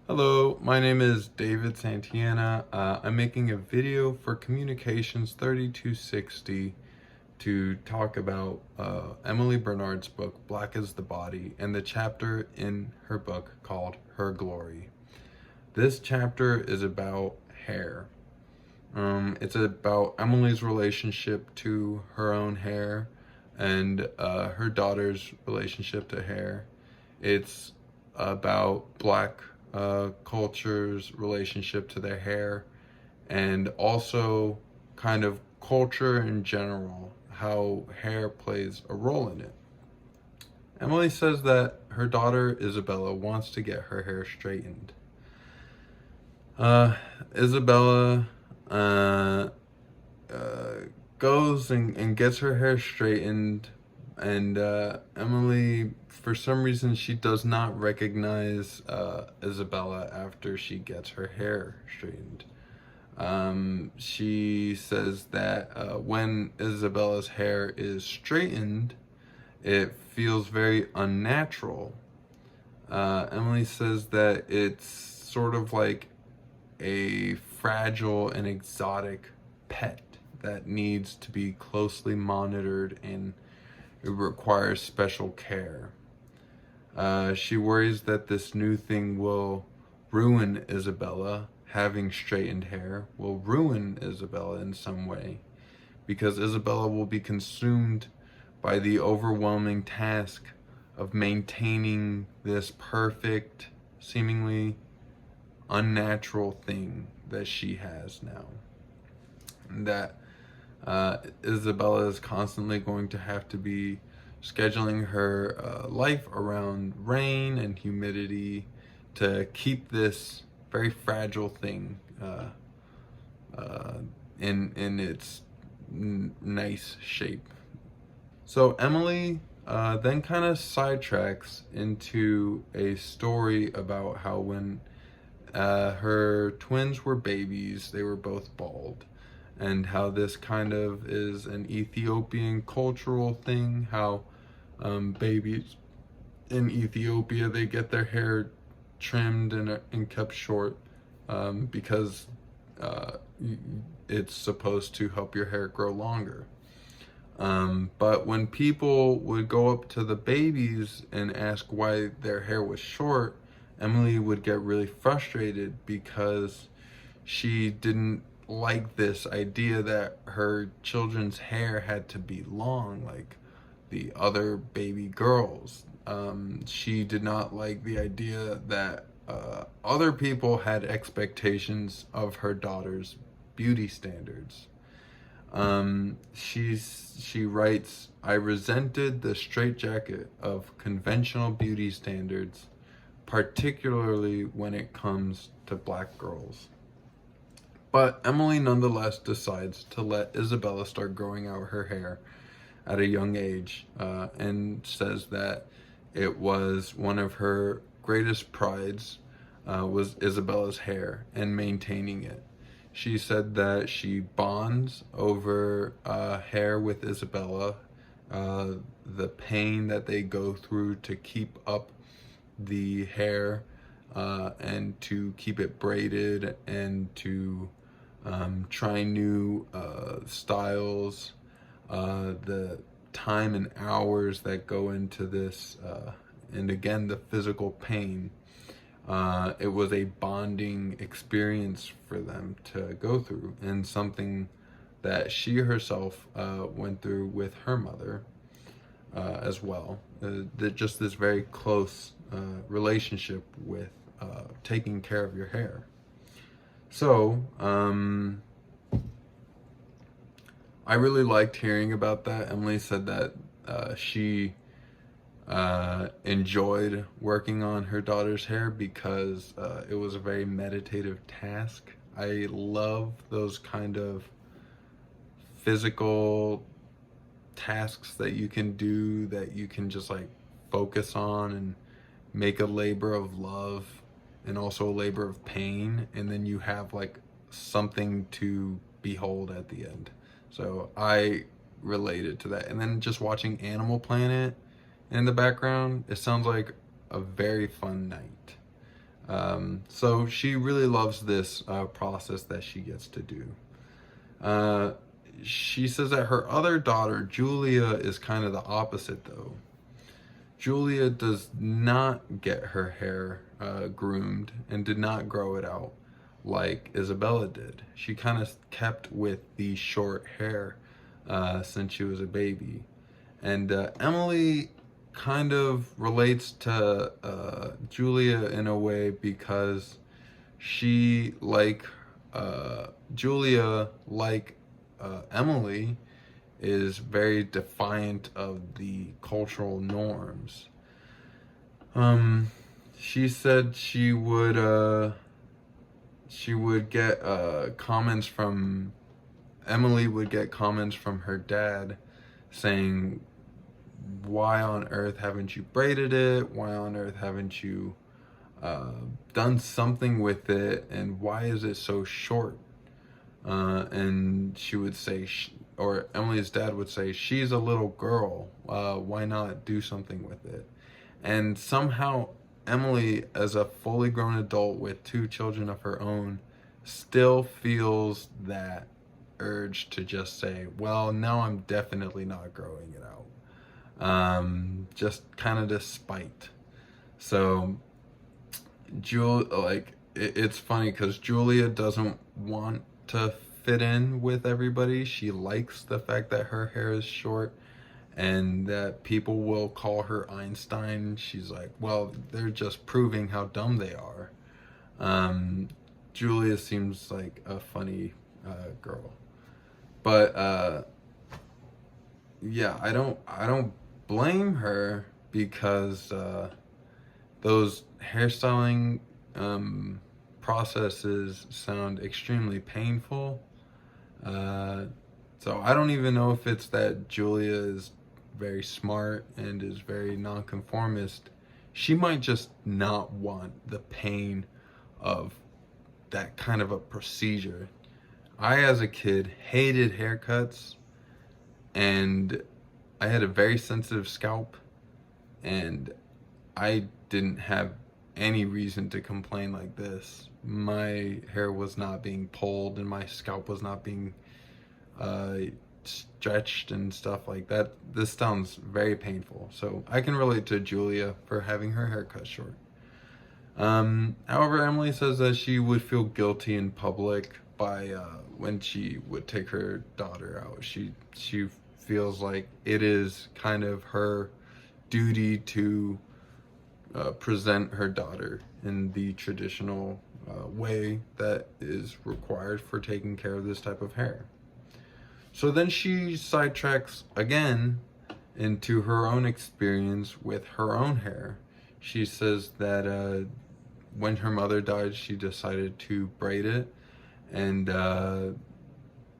Hello, my name is David Santana. I'm making a video for Communications 3260 to talk about Emily Bernard's book, Black is the Body, and the chapter in her book called Her Glory. This chapter is about hair. It's about Emily's relationship to her own hair and her daughter's relationship to hair. It's about Black culture's relationship to their hair, and also kind of culture in general, how hair plays a role in it. Emily says that her daughter Isabella wants to get her hair straightened. Isabella uh, goes and gets her hair straightened, and Emily, for some reason, she does not recognize Isabella after she gets her hair straightened. She says that when Isabella's hair is straightened, it feels very unnatural. Emily says that it's sort of like a fragile and exotic pet that needs to be closely monitored, and it requires special care. She worries that this new thing will ruin Isabella. Having straightened hair will ruin Isabella in some way, because Isabella will be consumed by the overwhelming task of maintaining this perfect, seemingly unnatural thing that she has now. That Isabella is constantly going to have to be scheduling her life around rain and humidity to keep this very fragile thing in its nice shape. So Emily then kind of sidetracks into a story about how when her twins were babies, they were both bald, and how this kind of is an Ethiopian cultural thing, how babies in Ethiopia, they get their hair trimmed and kept short because it's supposed to help your hair grow longer. But when people would go up to the babies and ask why their hair was short, Emily would get really frustrated because she didn't like this idea that her children's hair had to be long like the other baby girls. She did not like the idea that other people had expectations of her daughter's beauty standards. She writes, "I resented the straitjacket of conventional beauty standards, particularly when it comes to Black girls." But Emily nonetheless decides to let Isabella start growing out her hair at a young age, and says that it was one of her greatest prides was Isabella's hair and maintaining it. She said that she bonds over hair with Isabella, the pain that they go through to keep up the hair and to keep it braided, and to try new styles, the time and hours that go into this, and again, the physical pain. It was a bonding experience for them to go through, and something that she herself went through with her mother as well. Just this very close relationship with taking care of your hair. So, I really liked hearing about that. Emily said that she enjoyed working on her daughter's hair because it was a very meditative task. I love those kind of physical tasks that you can do, that you can just like focus on and make a labor of love and also a labor of pain, and then you have like something to behold at the end. So I related to that. And then just watching Animal Planet in the background, it sounds like a very fun night. So she really loves this process that she gets to do. Uh, she says that her other daughter, Julia, is kind of the opposite though. Julia does not get her hair groomed and did not grow it out like Isabella did. She kind of kept with the short hair since she was a baby. And Emily kind of relates to Julia in a way because she, like Julia, like Emily, is very defiant of the cultural norms. Um, she said she would get comments from Emily would get comments from her dad saying, "Why on earth haven't you braided it? Why on earth haven't you done something with it? And why is it so short?" And she would say, or Emily's dad would say, "She's a little girl. Why not do something with it?" And somehow Emily, as a fully grown adult with two children of her own, still feels that urge to just say, "Well, now I'm definitely not growing it out." Just kind of despite. So, it's funny because Julia doesn't want to fit in with everybody. She likes the fact that her hair is short and that people will call her Einstein. She's like, well, they're just proving how dumb they are. Um, Julia seems like a funny girl, but yeah, I don't blame her because those hairstyling processes sound extremely painful. Uh, so I don't even know if it's that Julia is very smart and is very nonconformist. She might just not want the pain of that kind of a procedure. I, as a kid, hated haircuts, and I had a very sensitive scalp, and I didn't have any reason to complain like this. My hair was not being pulled, and my scalp was not being uh, stretched and stuff like that. This sounds very painful. So I can relate to Julia for having her hair cut short. However, Emily says that she would feel guilty in public by when she would take her daughter out. She feels like it is kind of her duty to present her daughter in the traditional way that is required for taking care of this type of hair. So then she sidetracks again into her own experience with her own hair. She says that when her mother died, she decided to braid it, and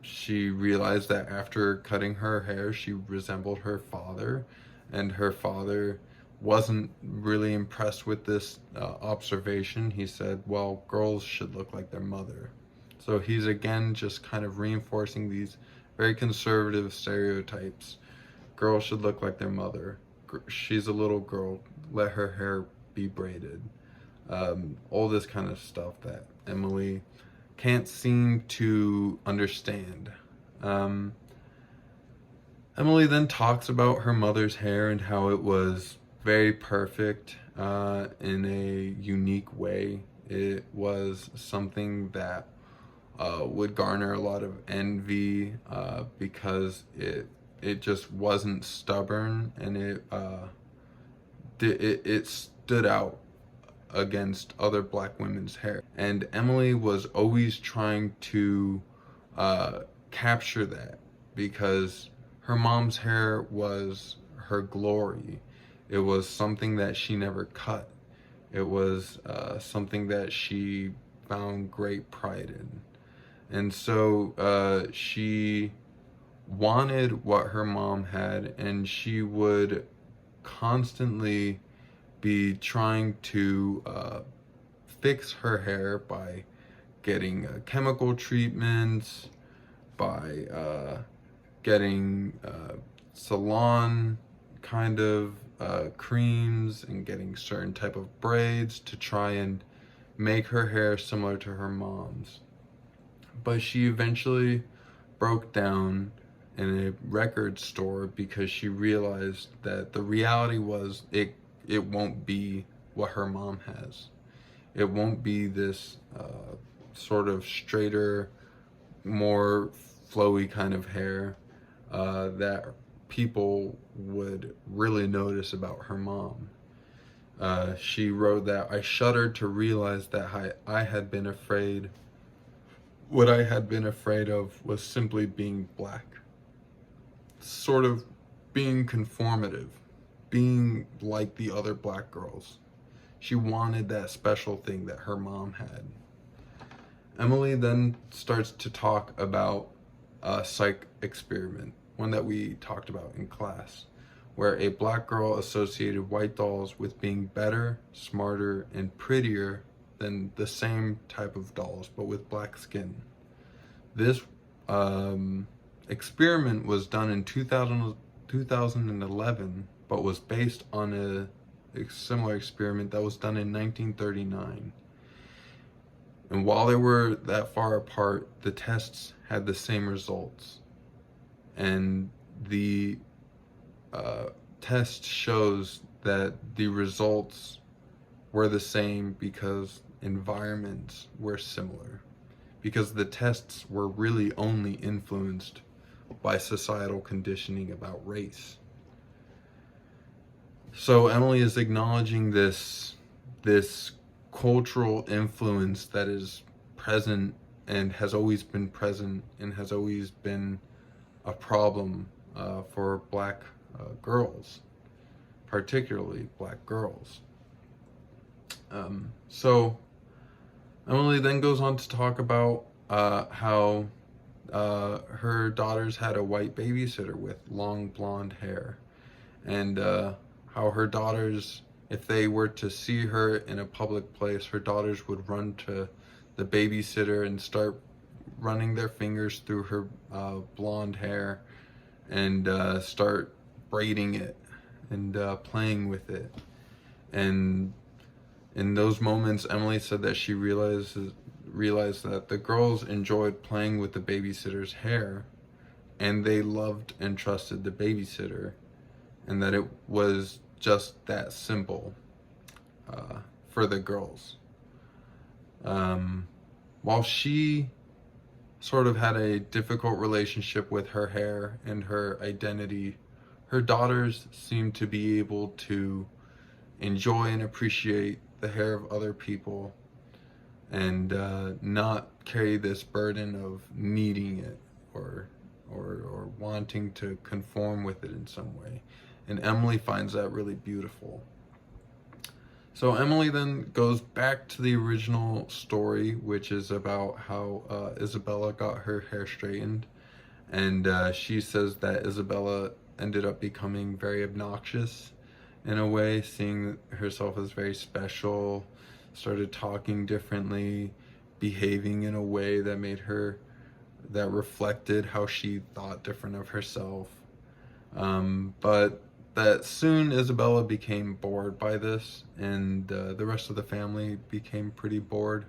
she realized that after cutting her hair, she resembled her father, and her father wasn't really impressed with this observation. He said, well, girls should look like their mother. So he's again just kind of reinforcing these very conservative stereotypes. Girls should look like their mother. She's a little girl. Let her hair be braided. All this kind of stuff that Emily can't seem to understand. Emily then talks about her mother's hair and how it was very perfect in a unique way. It was something that would garner a lot of envy because it just wasn't stubborn, and it stood out against other black women's hair. And Emily was always trying to capture that because her mom's hair was her glory. It was something that she never cut. It was something that she found great pride in. And so she wanted what her mom had, and she would constantly be trying to fix her hair by getting chemical treatments, by getting salon kind of creams, and getting certain type of braids to try and make her hair similar to her mom's. But she eventually broke down in a record store because she realized that the reality was it won't be what her mom has. It won't be this sort of straighter, more flowy kind of hair that people would really notice about her mom. She wrote that I shuddered to realize that I had been afraid. What I had been afraid of was simply being black, sort of being conformative, being like the other black girls. She wanted that special thing that her mom had. Emily then starts to talk about a psych experiment, one that we talked about in class, where a black girl associated white dolls with being better, smarter, and prettier than the same type of dolls, but with black skin. This experiment was done in 2011, but was based on a similar experiment that was done in 1939. And while they were that far apart, the tests had the same results. And the test shows that the results were the same because environments were similar. Because the tests were really only influenced by societal conditioning about race. So Emily is acknowledging this cultural influence that is present and has always been present and has always been a problem for black girls, particularly black girls. So Emily then goes on to talk about how her daughters had a white babysitter with long blonde hair, and how her daughters, if they were to see her in a public place, her daughters would run to the babysitter and start running their fingers through her blonde hair and start braiding it and playing with it. And in those moments, Emily said that she realized that the girls enjoyed playing with the babysitter's hair, and they loved and trusted the babysitter, and that it was just that simple for the girls. While she sort of had a difficult relationship with her hair and her identity, her daughters seemed to be able to enjoy and appreciate the hair of other people and not carry this burden of needing it or wanting to conform with it in some way. And Emily finds that really beautiful. So Emily then goes back to the original story, which is about how Isabella got her hair straightened. And she says that Isabella ended up becoming very obnoxious in a way, seeing herself as very special, started talking differently, behaving in a way that that reflected how she thought different of herself. But that soon Isabella became bored by this, and the rest of the family became pretty bored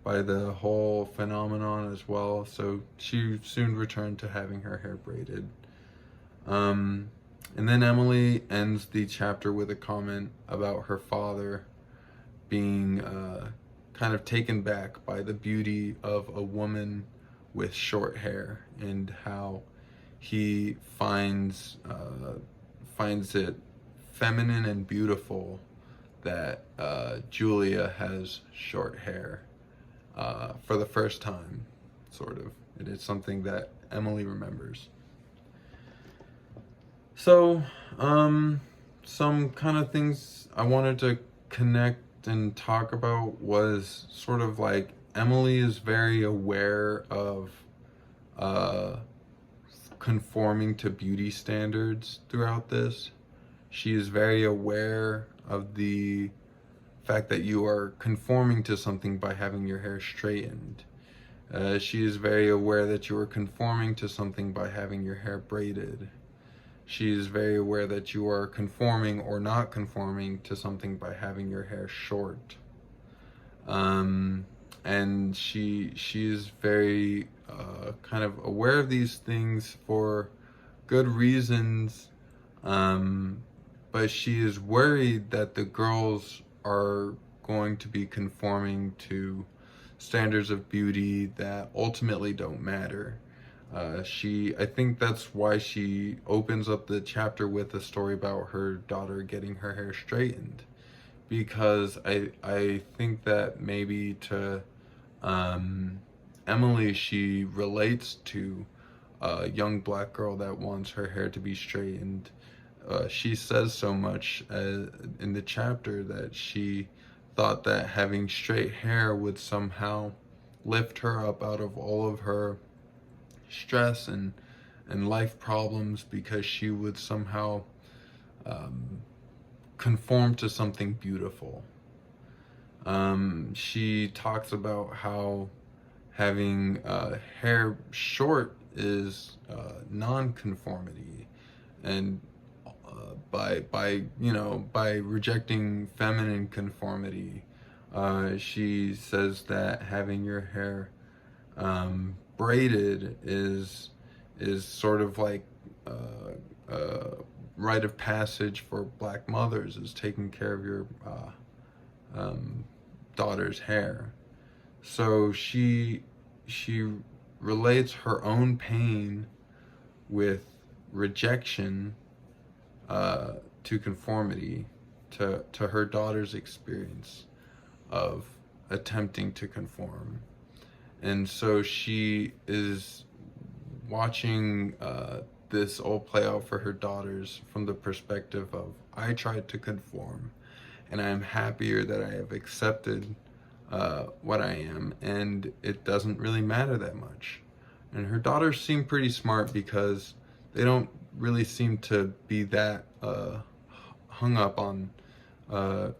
by the whole phenomenon as well. So she soon returned to having her hair braided. And then Emily ends the chapter with a comment about her father being kind of taken back by the beauty of a woman with short hair, and how he finds it feminine and beautiful that Julia has short hair for the first time, sort of. It is something that Emily remembers. So, some kind of things I wanted to connect and talk about was sort of like Emily is very aware of conforming to beauty standards throughout this. She is very aware of the fact that you are conforming to something by having your hair straightened. She is very aware that you are conforming to something by having your hair braided. She is very aware that you are conforming or not conforming to something by having your hair short. And she is very kind of aware of these things for good reasons, but she is worried that the girls are going to be conforming to standards of beauty that ultimately don't matter. I think that's why she opens up the chapter with a story about her daughter getting her hair straightened, because I think that maybe to Emily, she relates to a young black girl that wants her hair to be straightened. She says so much in the chapter that she thought that having straight hair would somehow lift her up out of all of her stress and life problems, because she would somehow conform to something beautiful. She talks about how having hair short is non-conformity, and by rejecting feminine conformity, she says that having your hair braided is sort of like a rite of passage for black mothers, is taking care of your daughter's hair. So she relates her own pain with rejection to conformity, to her daughter's experience of attempting to conform. And so she is watching this all play out for her daughters from the perspective of, I tried to conform, and I am happier that I have accepted what I am, and it doesn't really matter that much. And her daughters seem pretty smart, because they don't really seem to be that hung up on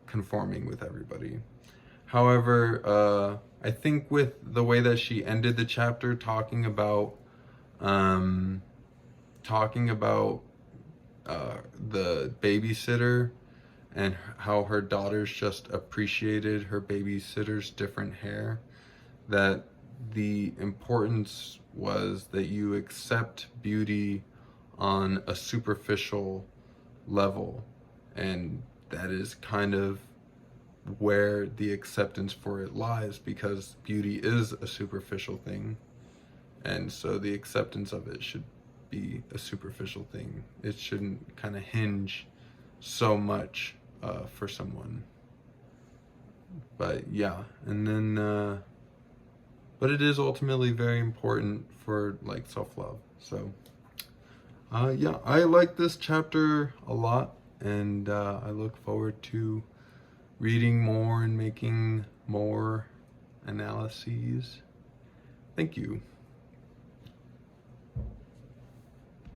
conforming with everybody. However, I think with the way that she ended the chapter, talking about the babysitter, and how her daughters just appreciated her babysitter's different hair, that the importance was that you accept beauty on a superficial level, and that is kind of where the acceptance for it lies, because beauty is a superficial thing, and so the acceptance of it should be a superficial thing. It shouldn't kind of hinge so much for someone. But yeah, and then but it is ultimately very important for like self-love. So yeah, I like this chapter a lot, and I look forward to reading more and making more analyses. Thank you.